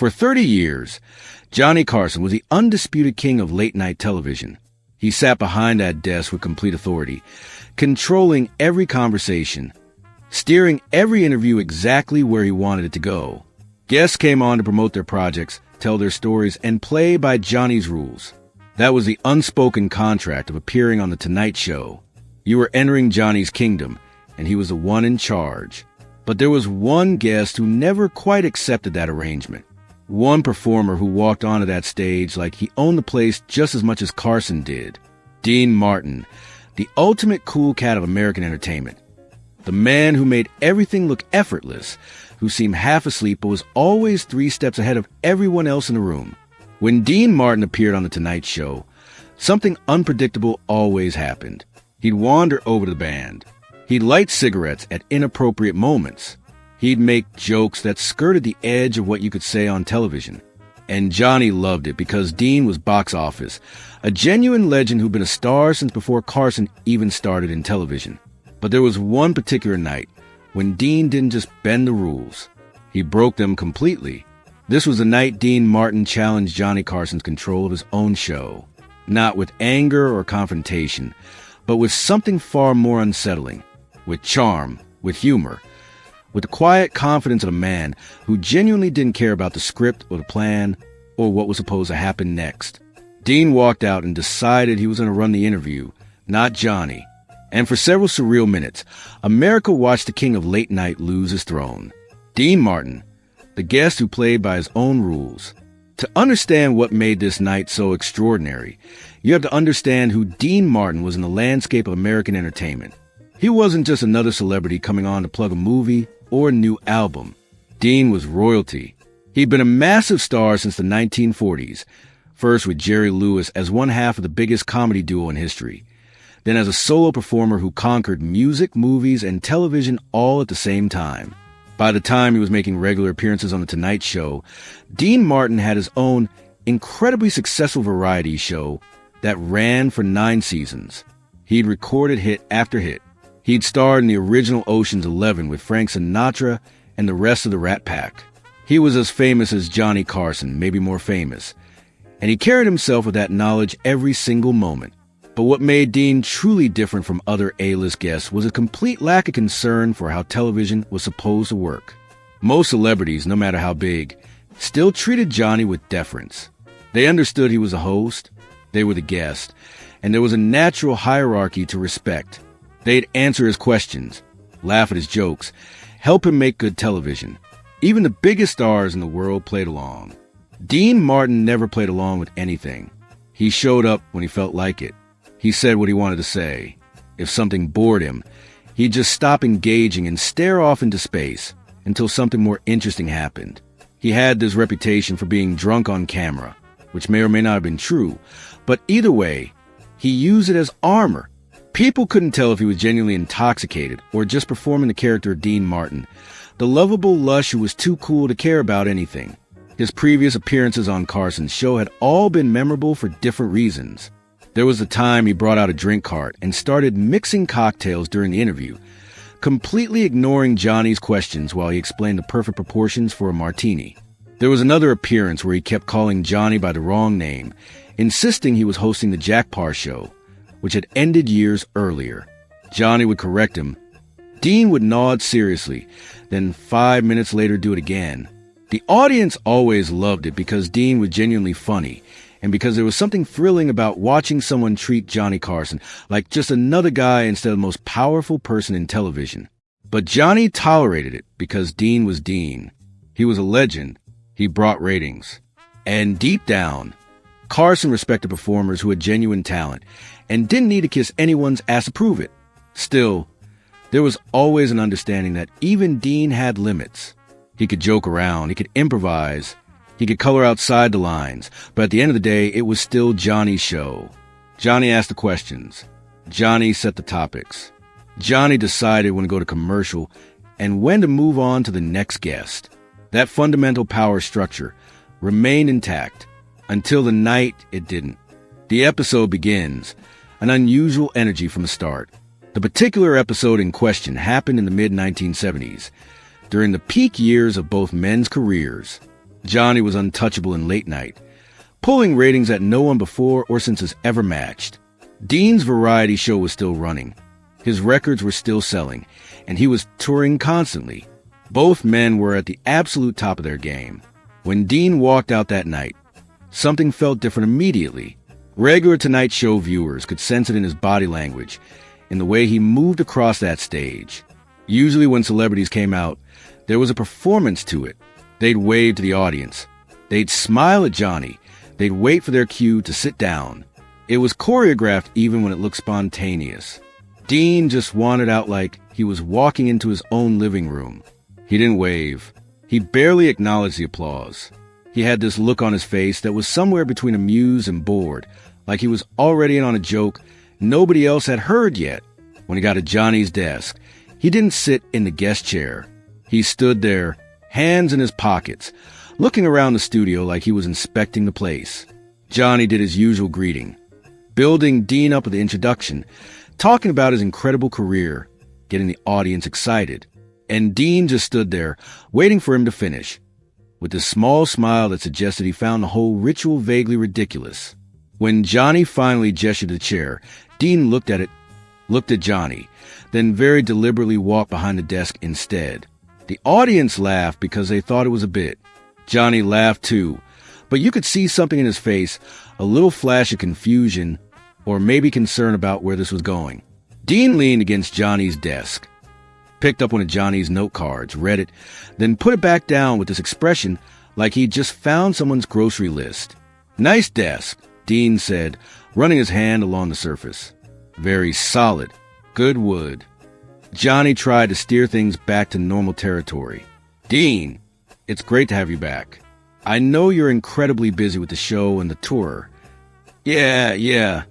For 30 years, Johnny Carson was the undisputed king of late-night television. He sat behind that desk with complete authority, controlling every conversation, steering every interview exactly where he wanted it to go. Guests came on to promote their projects, tell their stories, and play by Johnny's rules. That was the unspoken contract of appearing on The Tonight Show. You were entering Johnny's kingdom, and he was the one in charge. But there was one guest who never quite accepted that arrangement. One performer who walked onto that stage like he owned the place just as much as Carson did. Dean Martin, the ultimate cool cat of American entertainment. The man who made everything look effortless, who seemed half asleep but was always 3 steps ahead of everyone else in the room. When Dean Martin appeared on The Tonight Show, something unpredictable always happened. He'd wander over to the band. He'd light cigarettes at inappropriate moments. He'd make jokes that skirted the edge of what you could say on television. And Johnny loved it because Dean was box office, a genuine legend who'd been a star since before Carson even started in television. But there was one particular night when Dean didn't just bend the rules. He broke them completely. This was the night Dean Martin challenged Johnny Carson's control of his own show. Not with anger or confrontation, but with something far more unsettling. With charm, with humor, with the quiet confidence of a man who genuinely didn't care about the script or the plan or what was supposed to happen next. Dean walked out and decided he was going to run the interview, not Johnny. And for several surreal minutes, America watched the king of late night lose his throne. Dean Martin, the guest who played by his own rules. To understand what made this night so extraordinary, you have to understand who Dean Martin was in the landscape of American entertainment. He wasn't just another celebrity coming on to plug a movie or a new album. Dean was royalty. He'd been a massive star since the 1940s, first with Jerry Lewis as one half of the biggest comedy duo in history, then as a solo performer who conquered music, movies, and television all at the same time. By the time he was making regular appearances on The Tonight Show, Dean Martin had his own incredibly successful variety show that ran for 9 seasons. He'd recorded hit after hit. He'd starred in the original Ocean's 11 with Frank Sinatra and the rest of the Rat Pack. He was as famous as Johnny Carson, maybe more famous, and he carried himself with that knowledge every single moment. But what made Dean truly different from other A-list guests was a complete lack of concern for how television was supposed to work. Most celebrities, no matter how big, still treated Johnny with deference. They understood he was a host, they were the guest, and there was a natural hierarchy to respect. They'd answer his questions, laugh at his jokes, help him make good television. Even the biggest stars in the world played along. Dean Martin never played along with anything. He showed up when he felt like it. He said what he wanted to say. If something bored him, he'd just stop engaging and stare off into space until something more interesting happened. He had this reputation for being drunk on camera, which may or may not have been true, but either way, he used it as armor. People couldn't tell if he was genuinely intoxicated or just performing the character of Dean Martin, the lovable lush who was too cool to care about anything. His previous appearances on Carson's show had all been memorable for different reasons. There was the time he brought out a drink cart and started mixing cocktails during the interview, completely ignoring Johnny's questions while he explained the perfect proportions for a martini. There was another appearance where he kept calling Johnny by the wrong name, insisting he was hosting the Jack Paar show, which had ended years earlier. Johnny would correct him. Dean would nod seriously, then 5 minutes later do it again. The audience always loved it because Dean was genuinely funny, and because there was something thrilling about watching someone treat Johnny Carson like just another guy instead of the most powerful person in television. But Johnny tolerated it because Dean was Dean. He was a legend. He brought ratings. And deep down, Carson respected performers who had genuine talent and didn't need to kiss anyone's ass to prove it. Still, there was always an understanding that even Dean had limits. He could joke around, he could improvise, he could color outside the lines, but at the end of the day, it was still Johnny's show. Johnny asked the questions. Johnny set the topics. Johnny decided when to go to commercial and when to move on to the next guest. That fundamental power structure remained intact until the night it didn't. The episode begins, an unusual energy from the start. The particular episode in question happened in the mid-1970s, during the peak years of both men's careers. Johnny was untouchable in late night, pulling ratings that no one before or since has ever matched. Dean's variety show was still running. His records were still selling, and he was touring constantly. Both men were at the absolute top of their game. When Dean walked out that night, something felt different immediately. Regular Tonight Show viewers could sense it in his body language, in the way he moved across that stage. Usually when celebrities came out, there was a performance to it. They'd wave to the audience. They'd smile at Johnny. They'd wait for their cue to sit down. It was choreographed even when it looked spontaneous. Dean just wandered out like he was walking into his own living room. He didn't wave. He barely acknowledged the applause. He had this look on his face that was somewhere between amused and bored, like he was already in on a joke nobody else had heard yet. When he got to Johnny's desk, he didn't sit in the guest chair. He stood there, hands in his pockets, looking around the studio like he was inspecting the place. Johnny did his usual greeting, building Dean up with the introduction, talking about his incredible career, getting the audience excited. And Dean just stood there, waiting for him to finish, with a small smile that suggested he found the whole ritual vaguely ridiculous. When Johnny finally gestured to the chair, Dean looked at Johnny, then very deliberately walked behind the desk instead. The audience laughed because they thought it was a bit. Johnny laughed too, but you could see something in his face, a little flash of confusion, or maybe concern about where this was going. Dean leaned against Johnny's desk, picked up one of Johnny's note cards, read it, then put it back down with this expression like he'd just found someone's grocery list. "Nice desk," Dean said, running his hand along the surface. "Very solid. Good wood." Johnny tried to steer things back to normal territory. "Dean, it's great to have you back. I know you're incredibly busy with the show and the tour." Yeah.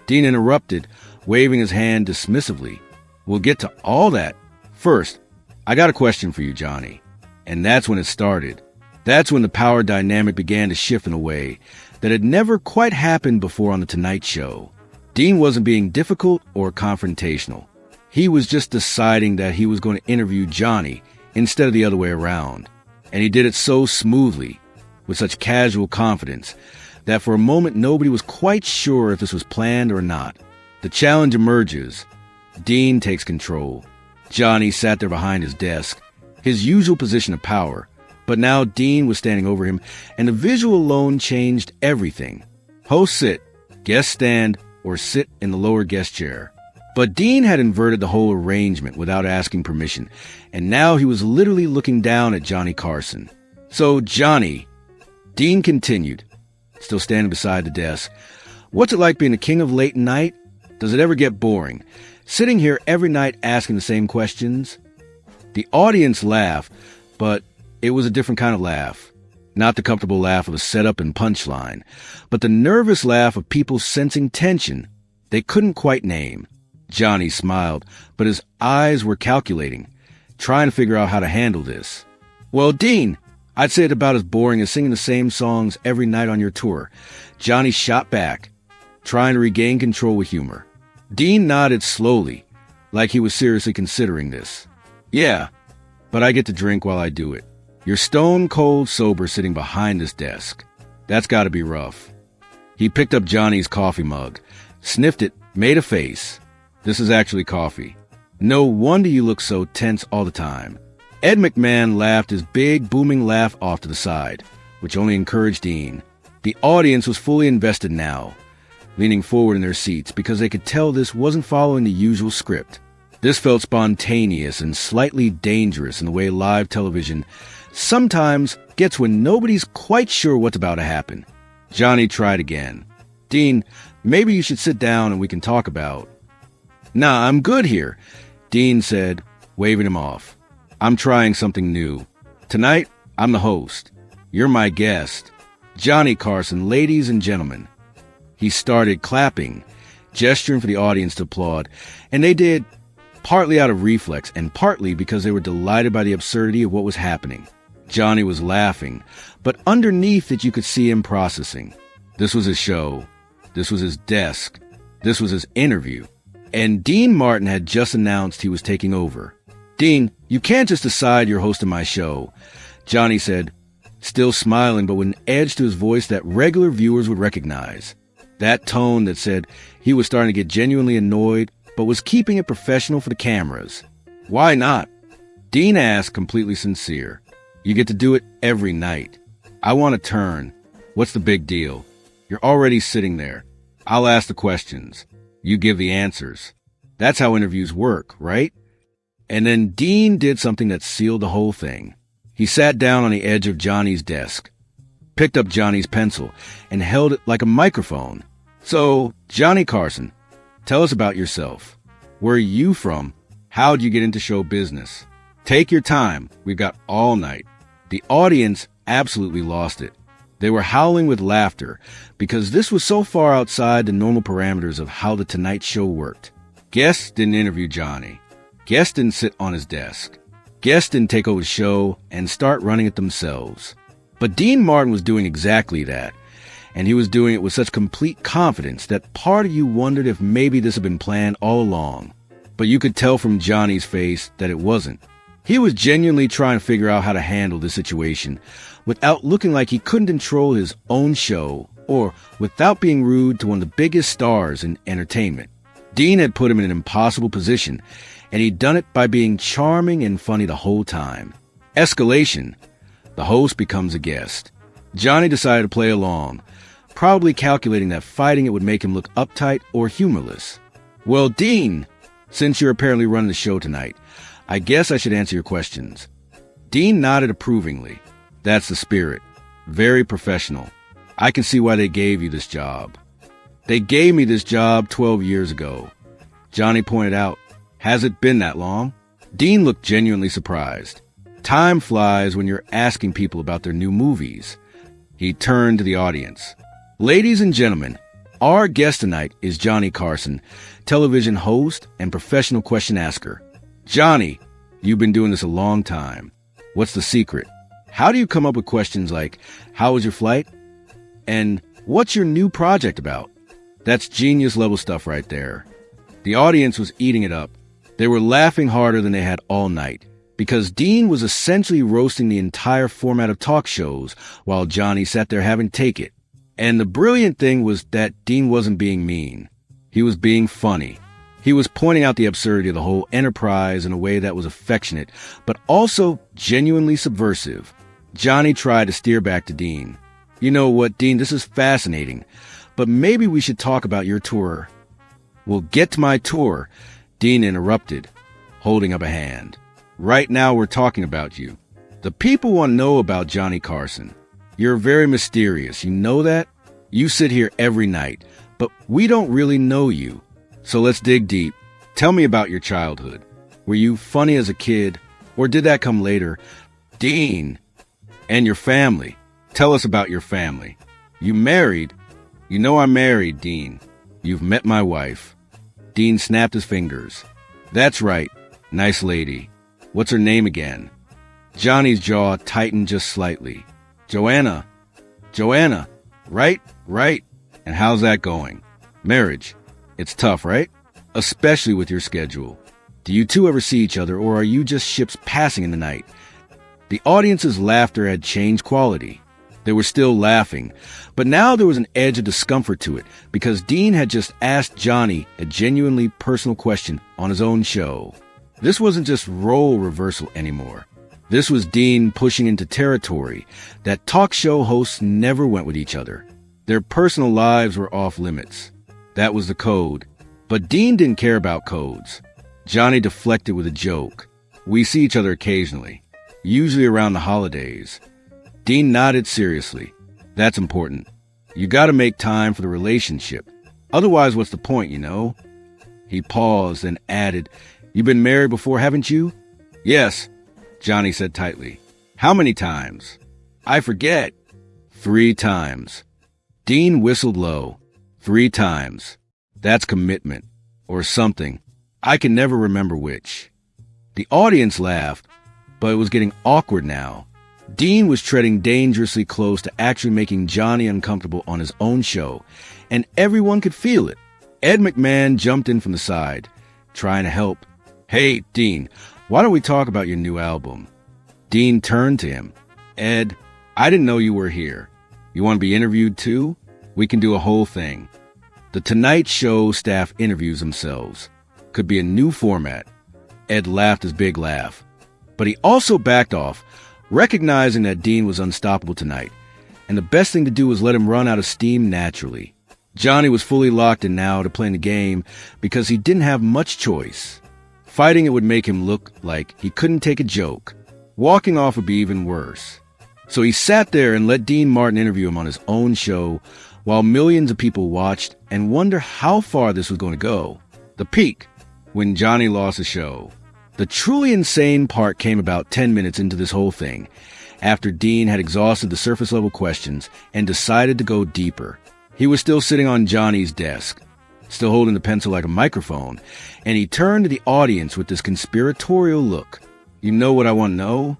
Dean interrupted, waving his hand dismissively. "We'll get to all that. First, I got a question for you, Johnny." And that's when it started. That's when the power dynamic began to shift in a way that had never quite happened before on The Tonight Show. Dean wasn't being difficult or confrontational. He was just deciding that he was going to interview Johnny instead of the other way around. And he did it so smoothly, with such casual confidence, that for a moment nobody was quite sure if this was planned or not. The challenge emerges. Dean takes control. Johnny sat there behind his desk, his usual position of power, but now Dean was standing over him, and the visual alone changed everything. Host sit, guest stand, or sit in the lower guest chair. But Dean had inverted the whole arrangement without asking permission, and now he was literally looking down at JohnnyCarson. "So, Johnny," Dean continued, still standing beside the desk, "what's it like being the king of late night? Does it ever get boring? Sitting here every night asking the same questions?" The audience laughed, but it was a different kind of laugh. Not the comfortable laugh of a setup and punchline, but the nervous laugh of people sensing tension they couldn't quite name. Johnny smiled, but his eyes were calculating, trying to figure out how to handle this. "Well, Dean, I'd say it's about as boring as singing the same songs every night on your tour." Johnny shot back, trying to regain control with humor. Dean nodded slowly, like he was seriously considering this. "Yeah, but I get to drink while I do it. You're stone cold sober sitting behind this desk. That's got to be rough." He picked up Johnny's coffee mug, sniffed it, made a face. "This is actually coffee. No wonder you look so tense all the time." Ed McMahon laughed his big, booming laugh off to the side, which only encouraged Dean. The audience was fully invested now, leaning forward in their seats because they could tell this wasn't following the usual script. This felt spontaneous and slightly dangerous in the way live television sometimes gets when nobody's quite sure what's about to happen. Johnny tried again. "Dean, maybe you should sit down and we can talk about..." "Nah, I'm good here," Dean said, waving him off. "I'm trying something new. Tonight, I'm the host. You're my guest. JohnnyCarson, ladies and gentlemen." He started clapping, gesturing for the audience to applaud, and they did, partly out of reflex and partly because they were delighted by the absurdity of what was happening. Johnny was laughing, but underneath it you could see him processing. This was his show. This was his desk. This was his interview. And Dean Martin had just announced he was taking over. "Dean, you can't just decide you're hosting my show," Johnny said, still smiling but with an edge to his voice that regular viewers would recognize. That tone that said he was starting to get genuinely annoyed but was keeping it professional for the cameras. Why not? Dean asked, completely sincere. You get to do it every night. I want a turn. What's the big deal? You're already sitting there. I'll ask the questions. You give the answers. That's how interviews work, right? And then Dean did something that sealed the whole thing. He sat down on the edge of Johnny's desk, picked up Johnny's pencil, and held it like a microphone. So, Johnny Carson, tell us about yourself. Where are you from? How'd you get into show business? Take your time. We've got all night. The audience absolutely lost it. They were howling with laughter because this was so far outside the normal parameters of how The Tonight Show worked. Guests didn't interview Johnny. Guests didn't sit on his desk. Guests didn't take over the show and start running it themselves. But Dean Martin was doing exactly that, and he was doing it with such complete confidence that part of you wondered if maybe this had been planned all along. But you could tell from Johnny's face that it wasn't. He was genuinely trying to figure out how to handle the situation without looking like he couldn't control his own show or without being rude to one of the biggest stars in entertainment. Dean had put him in an impossible position, and he'd done it by being charming and funny the whole time. Escalation. The host becomes a guest. Johnny decided to play along, probably calculating that fighting it would make him look uptight or humorless. Well, Dean, since you're apparently running the show tonight, I guess I should answer your questions. Dean nodded approvingly. That's the spirit. Very professional. I can see why they gave you this job. They gave me this job 12 years ago. Johnny pointed out. Has it been that long? Dean looked genuinely surprised. Time flies when you're asking people about their new movies. He turned to the audience. Ladies and gentlemen, our guest tonight is Johnny Carson, television host and professional question asker. Johnny, you've been doing this a long time. What's the secret? How do you come up with questions like, how was your flight? And what's your new project about? That's genius level stuff right there. The audience was eating it up. They were laughing harder than they had all night because Dean was essentially roasting the entire format of talk shows while Johnny sat there having to take it. And the brilliant thing was that Dean wasn't being mean. He was being funny. He was pointing out the absurdity of the whole enterprise in a way that was affectionate, but also genuinely subversive. Johnny tried to steer back to Dean. You know what, Dean, this is fascinating, but maybe we should talk about your tour. We'll get to my tour, Dean interrupted, holding up a hand. Right now we're talking about you. The people want to know about Johnny Carson. You're very mysterious, you know that? You sit here every night, but we don't really know you. So let's dig deep. Tell me about your childhood. Were you funny as a kid, or did that come later? Dean, and your family. Tell us about your family. You married? You know I'm married, Dean. You've met my wife. Dean snapped his fingers. That's right. Nice lady. What's her name again? Johnny's jaw tightened just slightly. Joanna. Joanna. Right. And how's that going? Marriage. It's tough, right? Especially with your schedule. Do you two ever see each other, or are you just ships passing in the night? The audience's laughter had changed quality. They were still laughing, but now there was an edge of discomfort to it because Dean had just asked Johnny a genuinely personal question on his own show. This wasn't just role reversal anymore. This was Dean pushing into territory that talk show hosts never went with each other. Their personal lives were off limits. That was the code. But Dean didn't care about codes. Johnny deflected with a joke. We see each other occasionally, usually around the holidays. Dean nodded seriously. That's important. You gotta make time for the relationship. Otherwise, what's the point, you know? He paused and added, You've been married before, haven't you? Yes, Johnny said tightly. How many times? I forget. 3 times. Dean whistled low. 3 times. That's commitment. Or something. I can never remember which. The audience laughed, but it was getting awkward now. Dean was treading dangerously close to actually making Johnny uncomfortable on his own show, and everyone could feel it. Ed McMahon jumped in from the side, trying to help. Hey, Dean, why don't we talk about your new album? Dean turned to him. Ed, I didn't know you were here. You want to be interviewed too? We can do a whole thing. The Tonight Show staff interviews themselves. Could be a new format. Ed laughed his big laugh. But he also backed off, recognizing that Dean was unstoppable tonight, and the best thing to do was let him run out of steam naturally. Johnny was fully locked in now to playing the game because he didn't have much choice. Fighting it would make him look like he couldn't take a joke. Walking off would be even worse. So he sat there and let Dean Martin interview him on his own show while millions of people watched and wonder how far this was going to go. The peak, when Johnny lost the show. The truly insane part came about 10 minutes into this whole thing, after Dean had exhausted the surface-level questions and decided to go deeper. He was still sitting on Johnny's desk, still holding the pencil like a microphone, and he turned to the audience with this conspiratorial look. You know what I want to know?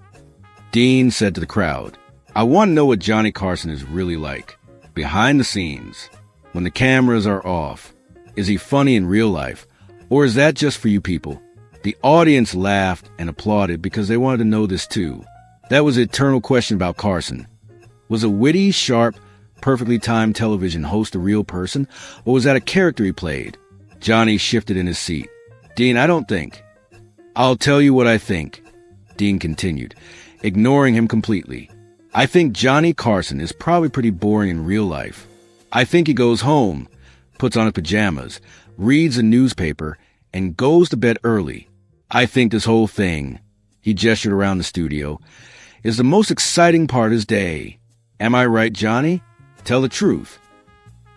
Dean said to the crowd, I want to know what Johnny Carson is really like. Behind the scenes, when the cameras are off. Is he funny in real life? Or is that just for you people? The audience laughed and applauded because they wanted to know this too. That was the eternal question about Carson. Was a witty, sharp, perfectly timed television host a real person, or was that a character he played? Johnny shifted in his seat. Dean, I don't think. I'll tell you what I think, Dean continued, ignoring him completely. I think Johnny Carson is probably pretty boring in real life. I think he goes home, puts on his pajamas, reads a newspaper, and goes to bed early. I think this whole thing, he gestured around the studio, is the most exciting part of his day. Am I right, Johnny? Tell the truth.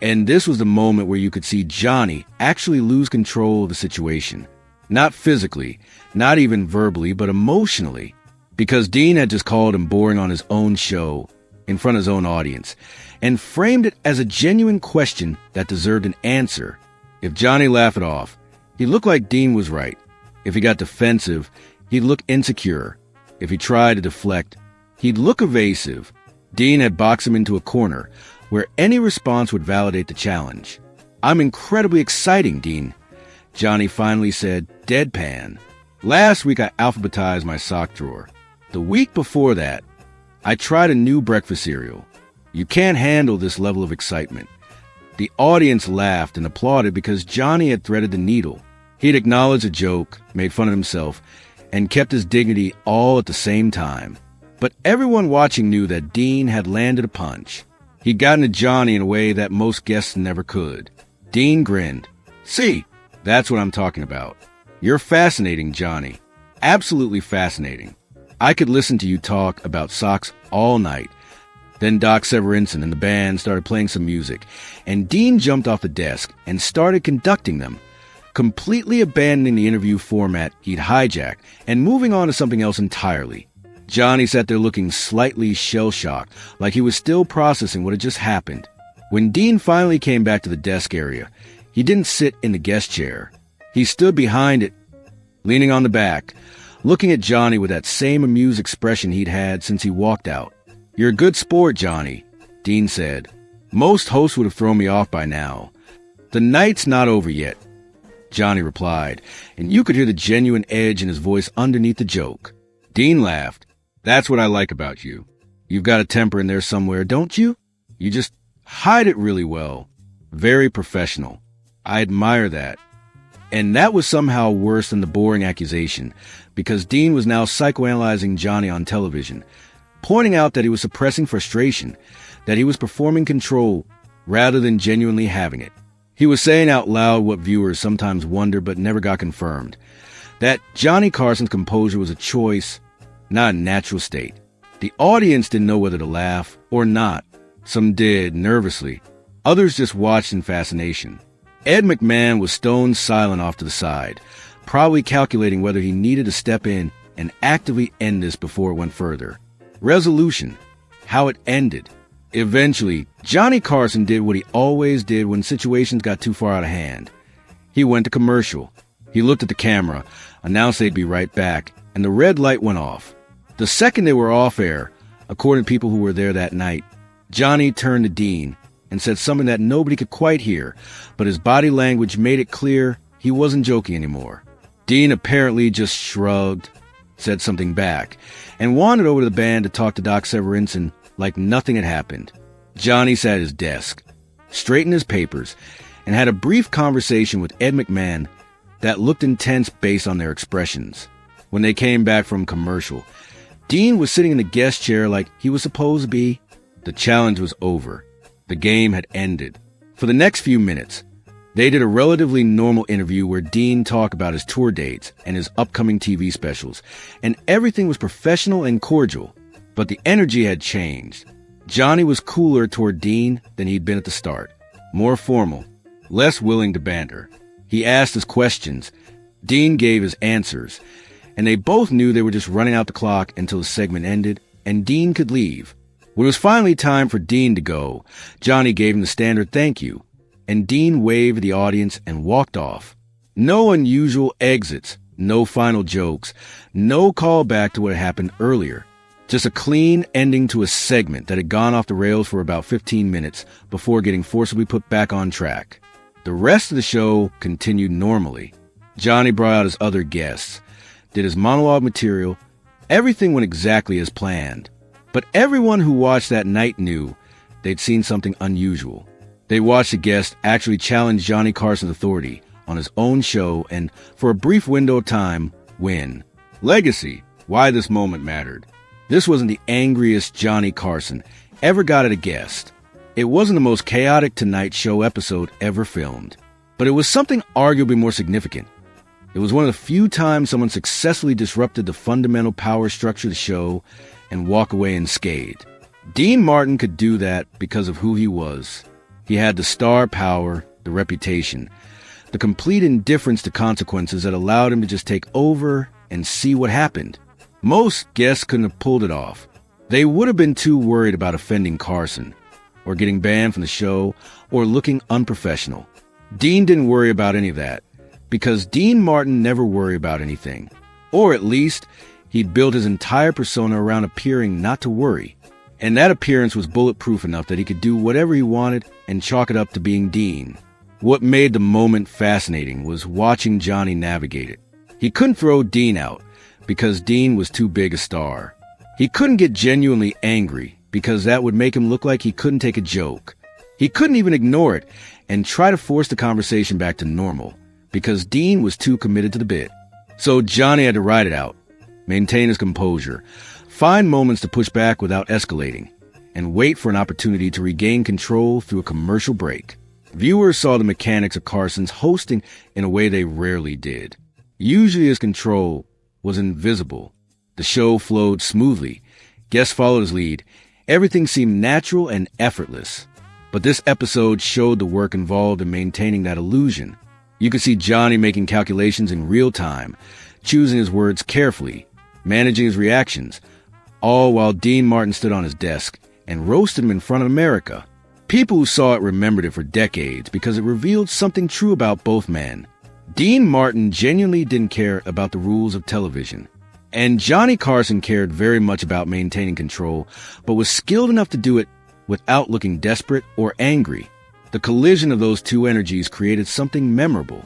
And this was the moment where you could see Johnny actually lose control of the situation. Not physically, not even verbally, but emotionally. Because Dean had just called him boring on his own show, in front of his own audience, and framed it as a genuine question that deserved an answer. If Johnny laughed it off, he looked like Dean was right. If he got defensive, he'd look insecure. If he tried to deflect, he'd look evasive. Dean had boxed him into a corner where any response would validate the challenge. I'm incredibly exciting, Dean, Johnny finally said, deadpan. Last week I alphabetized my sock drawer. The week before that, I tried a new breakfast cereal. You can't handle this level of excitement. The audience laughed and applauded because Johnny had threaded the needle. He'd acknowledged a joke, made fun of himself, and kept his dignity all at the same time. But everyone watching knew that Dean had landed a punch. He'd gotten to Johnny in a way that most guests never could. Dean grinned. See, that's what I'm talking about. You're fascinating, Johnny. Absolutely fascinating. I could listen to you talk about socks all night. Then Doc Severinsen and the band started playing some music, and Dean jumped off the desk and started conducting them, completely abandoning the interview format he'd hijacked and moving on to something else entirely. Johnny sat there looking slightly shell-shocked, like he was still processing what had just happened. When Dean finally came back to the desk area, he didn't sit in the guest chair. He stood behind it, leaning on the back, looking at Johnny with that same amused expression he'd had since he walked out. You're a good sport, Johnny, Dean said. Most hosts would have thrown me off by now. The night's not over yet, Johnny replied, and you could hear the genuine edge in his voice underneath the joke. Dean laughed. That's what I like about you. You've got a temper in there somewhere, don't you? You just hide it really well. Very professional. I admire that. And that was somehow worse than the boring accusation, because Dean was now psychoanalyzing Johnny on television, pointing out that he was suppressing frustration, that he was performing control rather than genuinely having it. He was saying out loud what viewers sometimes wonder but never got confirmed, that Johnny Carson's composure was a choice, not a natural state. The audience didn't know whether to laugh or not. Some did, nervously. Others just watched in fascination. Ed McMahon was stone silent off to the side, probably calculating whether he needed to step in and actively end this before it went further. Resolution. How it ended. Eventually, Johnny Carson did what he always did when situations got too far out of hand. He went to commercial. He looked at the camera, announced they'd be right back, and the red light went off. The second they were off air, according to people who were there that night, Johnny turned to Dean and said something that nobody could quite hear, but his body language made it clear he wasn't joking anymore. Dean apparently just shrugged, said something back, and wandered over to the band to talk to Doc Severinsen like nothing had happened. Johnny sat at his desk, straightened his papers, and had a brief conversation with Ed McMahon that looked intense based on their expressions. When they came back from commercial, Dean was sitting in the guest chair like he was supposed to be. The challenge was over. The game had ended. For the next few minutes, they did a relatively normal interview where Dean talked about his tour dates and his upcoming TV specials, and everything was professional and cordial. But the energy had changed. Johnny was cooler toward Dean than he'd been at the start, more formal, less willing to banter. He asked his questions. Dean gave his answers, and they both knew they were just running out the clock until the segment ended and Dean could leave. When it was finally time for Dean to go, Johnny gave him the standard thank you, and Dean waved at the audience and walked off. No unusual exits, no final jokes, no callback to what had happened earlier. Just a clean ending to a segment that had gone off the rails for about 15 minutes before getting forcibly put back on track. The rest of the show continued normally. Johnny brought out his other guests, did his monologue material. Everything went exactly as planned. But everyone who watched that night knew they'd seen something unusual. They watched the guest actually challenge Johnny Carson's authority on his own show and, for a brief window of time, win. Legacy, why this moment mattered. This wasn't the angriest Johnny Carson ever got at a guest. It wasn't the most chaotic Tonight Show episode ever filmed. But it was something arguably more significant. It was one of the few times someone successfully disrupted the fundamental power structure of the show and walk away unscathed. Dean Martin could do that because of who he was. He had the star power, the reputation, the complete indifference to consequences that allowed him to just take over and see what happened. Most guests couldn't have pulled it off. They would have been too worried about offending Carson, or getting banned from the show, or looking unprofessional. Dean didn't worry about any of that, because Dean Martin never worried about anything. Or at least, he'd built his entire persona around appearing not to worry. And that appearance was bulletproof enough that he could do whatever he wanted and chalk it up to being Dean. What made the moment fascinating was watching Johnny navigate it. He couldn't throw Dean out because Dean was too big a star. He couldn't get genuinely angry because that would make him look like he couldn't take a joke. He couldn't even ignore it and try to force the conversation back to normal because Dean was too committed to the bit. So Johnny had to ride it out, maintain his composure, find moments to push back without escalating, and wait for an opportunity to regain control through a commercial break. Viewers saw the mechanics of Carson's hosting in a way they rarely did. Usually his control was invisible. The show flowed smoothly. Guests followed his lead. Everything seemed natural and effortless. But this episode showed the work involved in maintaining that illusion. You could see Johnny making calculations in real time, choosing his words carefully, managing his reactions, all while Dean Martin stood on his desk and roasted him in front of America. People who saw it remembered it for decades because it revealed something true about both men. Dean Martin genuinely didn't care about the rules of television. And Johnny Carson cared very much about maintaining control, but was skilled enough to do it without looking desperate or angry. The collision of those two energies created something memorable.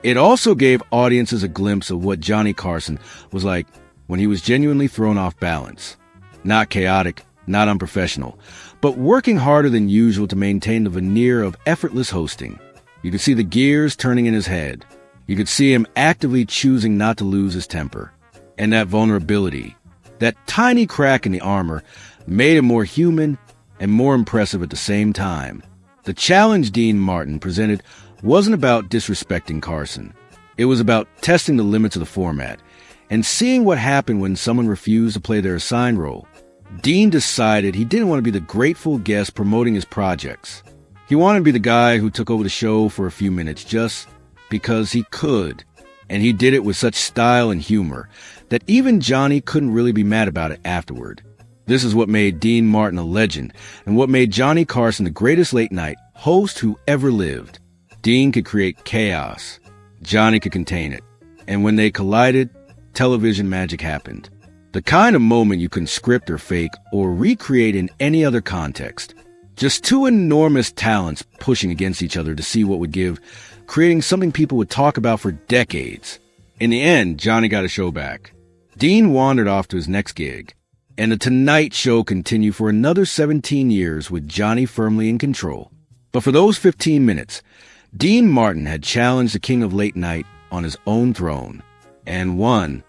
It also gave audiences a glimpse of what Johnny Carson was like when he was genuinely thrown off balance. Not chaotic, not unprofessional, but working harder than usual to maintain the veneer of effortless hosting. You could see the gears turning in his head. You could see him actively choosing not to lose his temper. And that vulnerability, that tiny crack in the armor, made him more human and more impressive at the same time. The challenge Dean Martin presented wasn't about disrespecting Carson. It was about testing the limits of the format and seeing what happened when someone refused to play their assigned role. Dean decided he didn't want to be the grateful guest promoting his projects. He wanted to be the guy who took over the show for a few minutes just because he could. And he did it with such style and humor that even Johnny couldn't really be mad about it afterward. This is what made Dean Martin a legend and what made Johnny Carson the greatest late-night host who ever lived. Dean could create chaos. Johnny could contain it. And when they collided, television magic happened. The kind of moment you couldn't script or fake or recreate in any other context. Just two enormous talents pushing against each other to see what would give, creating something people would talk about for decades. In the end, Johnny got a show back. Dean wandered off to his next gig. And The Tonight Show continued for another 17 years with Johnny firmly in control. But for those 15 minutes, Dean Martin had challenged the king of late night on his own throne and won